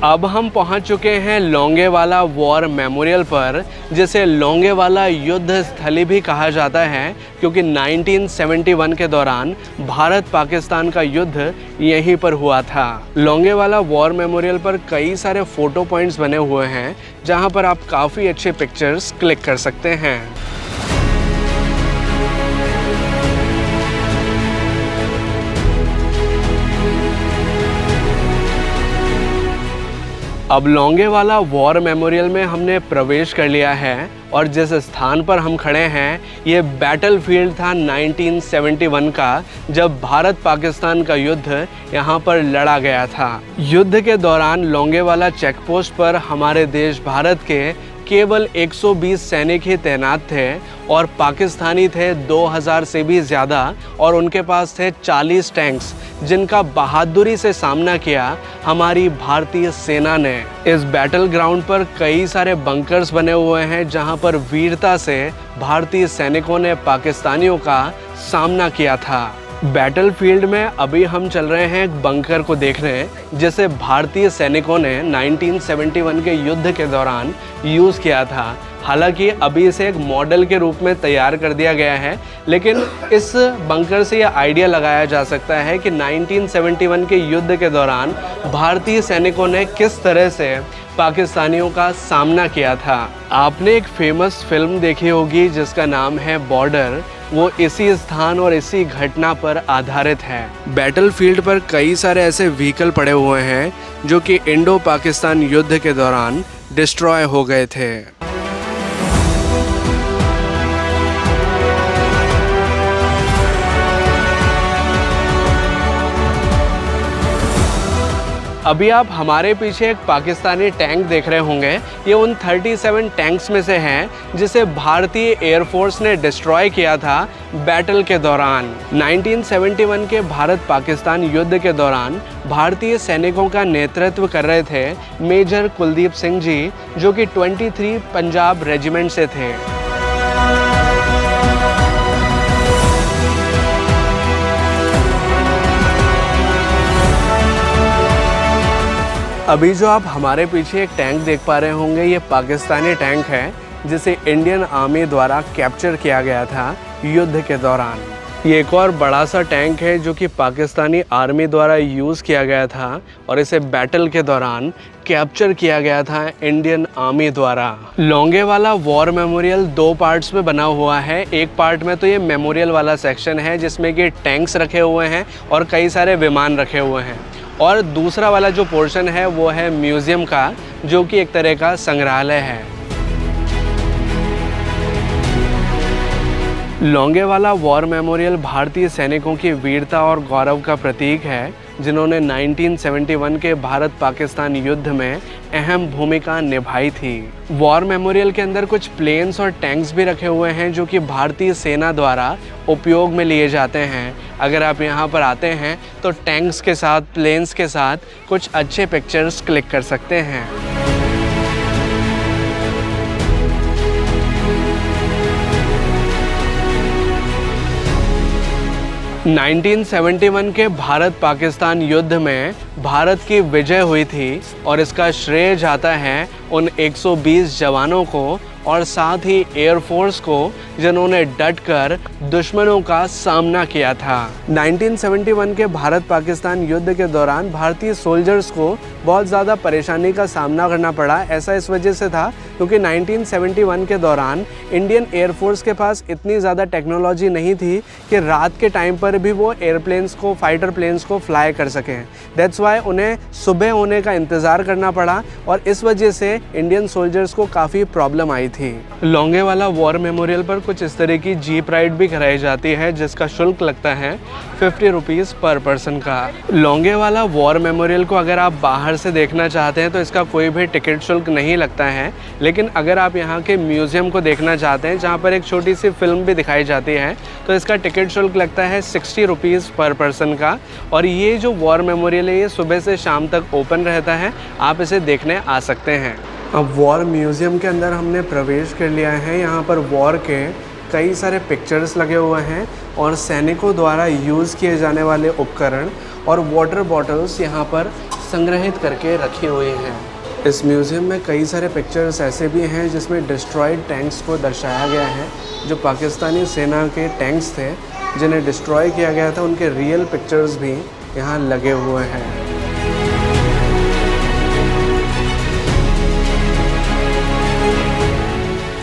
अब हम पहुंच चुके हैं लोंगेवाला वॉर मेमोरियल पर, जिसे लोंगेवाला युद्ध स्थली भी कहा जाता है क्योंकि 1971 के दौरान भारत पाकिस्तान का युद्ध यहीं पर हुआ था। लोंगेवाला वॉर मेमोरियल पर कई सारे फ़ोटो पॉइंट्स बने हुए हैं जहां पर आप काफ़ी अच्छे पिक्चर्स क्लिक कर सकते हैं। अब लोंगेवाला वॉर मेमोरियल में हमने प्रवेश कर लिया है और जिस स्थान पर हम खड़े हैं ये बैटलफील्ड था 1971 का, जब भारत पाकिस्तान का युद्ध यहाँ पर लड़ा गया था। युद्ध के दौरान लोंगेवाला चेकपोस्ट पर हमारे देश भारत के केवल 120 सैनिक ही तैनात थे और पाकिस्तानी थे 2000 से भी ज़्यादा, और उनके पास थे 40 टैंक्स जिनका बहादुरी से सामना किया हमारी भारतीय सेना ने। इस बैटल ग्राउंड पर कई सारे बंकर्स बने हुए हैं जहां पर वीरता से भारतीय सैनिकों ने पाकिस्तानियों का सामना किया था। बैटलफील्ड में अभी हम चल रहे हैं एक बंकर को देखने जिसे भारतीय सैनिकों ने 1971 के युद्ध के दौरान यूज़ किया था। हालांकि अभी इसे एक मॉडल के रूप में तैयार कर दिया गया है, लेकिन इस बंकर से यह आइडिया लगाया जा सकता है कि 1971 के युद्ध के दौरान भारतीय सैनिकों ने किस तरह से पाकिस्तानियों का सामना किया था। आपने एक फेमस फिल्म देखी होगी जिसका नाम है बॉर्डर, वो इसी स्थान और इसी घटना पर आधारित है। बैटलफील्ड पर कई सारे ऐसे व्हीकल पड़े हुए हैं जो कि इंडो पाकिस्तान युद्ध के दौरान डिस्ट्रॉय हो गए थे। अभी आप हमारे पीछे एक पाकिस्तानी टैंक देख रहे होंगे। ये उन 37 टैंक्स में से हैं जिसे भारतीय एयरफोर्स ने डिस्ट्रॉय किया था बैटल के दौरान। 1971 के भारत पाकिस्तान युद्ध के दौरान भारतीय सैनिकों का नेतृत्व कर रहे थे मेजर कुलदीप सिंह जी, जो कि 23 पंजाब रेजिमेंट से थे। अभी जो आप हमारे पीछे एक टैंक देख पा रहे होंगे, ये पाकिस्तानी टैंक है जिसे इंडियन आर्मी द्वारा कैप्चर किया गया था युद्ध के दौरान। ये एक और बड़ा सा टैंक है जो कि पाकिस्तानी आर्मी द्वारा यूज़ किया गया था और इसे बैटल के दौरान कैप्चर किया गया था इंडियन आर्मी द्वारा। लोंगेवाला वॉर मेमोरियल 2 पार्ट्स में बना हुआ है। एक पार्ट में तो ये मेमोरियल वाला सेक्शन है जिसमें कि टैंक्स रखे हुए हैं और कई सारे विमान रखे हुए हैं, और दूसरा वाला जो पोर्शन है वो है म्यूज़ियम का, जो कि एक तरह का संग्रहालय है। लोंगेवाला वॉर मेमोरियल भारतीय सैनिकों की वीरता और गौरव का प्रतीक है जिन्होंने 1971 के भारत पाकिस्तान युद्ध में अहम भूमिका निभाई थी। वॉर मेमोरियल के अंदर कुछ प्लेन्स और टैंक्स भी रखे हुए हैं जो कि भारतीय सेना द्वारा उपयोग में लिए जाते हैं। अगर आप यहाँ पर आते हैं तो टैंक्स के साथ, प्लेन्स के साथ कुछ अच्छे पिक्चर्स क्लिक कर सकते हैं। – 1971 के भारत पाकिस्तान युद्ध में भारत की विजय हुई थी और इसका श्रेय जाता है उन 120 जवानों को और साथ ही एयरफोर्स को जिन्होंने डटकर दुश्मनों का सामना किया था। 1971 के भारत पाकिस्तान युद्ध के दौरान भारतीय सोल्जर्स को बहुत ज़्यादा परेशानी का सामना करना पड़ा। ऐसा इस वजह से था क्योंकि 1971 के दौरान इंडियन एयरफोर्स के पास इतनी ज़्यादा टेक्नोलॉजी नहीं थी कि रात के टाइम पर भी वो एयरप्लेन्स को, फाइटर प्लेन्स को फ्लाई कर सकें। दैट्स वाई उन्हें सुबह होने का इंतज़ार करना पड़ा और इस वजह से इंडियन सोल्जर्स को काफ़ी प्रॉब्लम आई थी। लोंगेवाला वॉर मेमोरियल पर कुछ इस तरह की जीप राइड भी कराई जाती है जिसका शुल्क लगता है 50 रुपीज़ पर पर्सन का। लोंगेवाला वॉर मेमोरियल को अगर आप बाहर से देखना चाहते हैं तो इसका कोई भी टिकट शुल्क नहीं लगता है, लेकिन अगर आप यहाँ के म्यूज़ियम को देखना चाहते हैं जहाँ पर एक छोटी सी फिल्म भी दिखाई जाती है तो इसका टिकट शुल्क लगता है 60 रुपीज़ पर पर्सन का। और ये जो वॉर मेमोरियल है ये सुबह से शाम तक ओपन रहता है, आप इसे देखने आ सकते हैं। अब वॉर म्यूज़ियम के अंदर हमने प्रवेश कर लिया है। यहाँ पर वॉर के कई सारे पिक्चर्स लगे हुए हैं और सैनिकों द्वारा यूज़ किए जाने वाले उपकरण और वाटर बॉटल्स यहाँ पर संग्रहित करके रखी हुई हैं। इस म्यूज़ियम में कई सारे पिक्चर्स ऐसे भी हैं जिसमें डिस्ट्रॉयड टैंक्स को दर्शाया गया है। जो पाकिस्तानी सेना के टैंक्स थे जिन्हें डिस्ट्रॉय किया गया था, उनके रियल पिक्चर्स भी यहाँ लगे हुए हैं।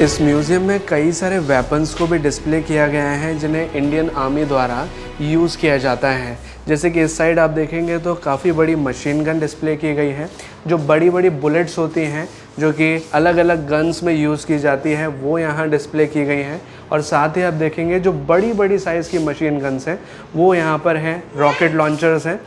इस म्यूज़ियम में कई सारे वेपन्स को भी डिस्प्ले किया गया है जिन्हें इंडियन आर्मी द्वारा यूज़ किया जाता है। जैसे कि इस साइड आप देखेंगे तो काफ़ी बड़ी मशीन गन डिस्प्ले की गई है। जो बड़ी बड़ी बुलेट्स होती हैं जो कि अलग अलग गन्स में यूज़ की जाती है, वो यहाँ डिस्प्ले की गई हैं। और साथ ही आप देखेंगे जो बड़ी बड़ी साइज़ की मशीन गन्स हैं वो यहाँ पर हैं, रॉकेट लॉन्चर्स हैं।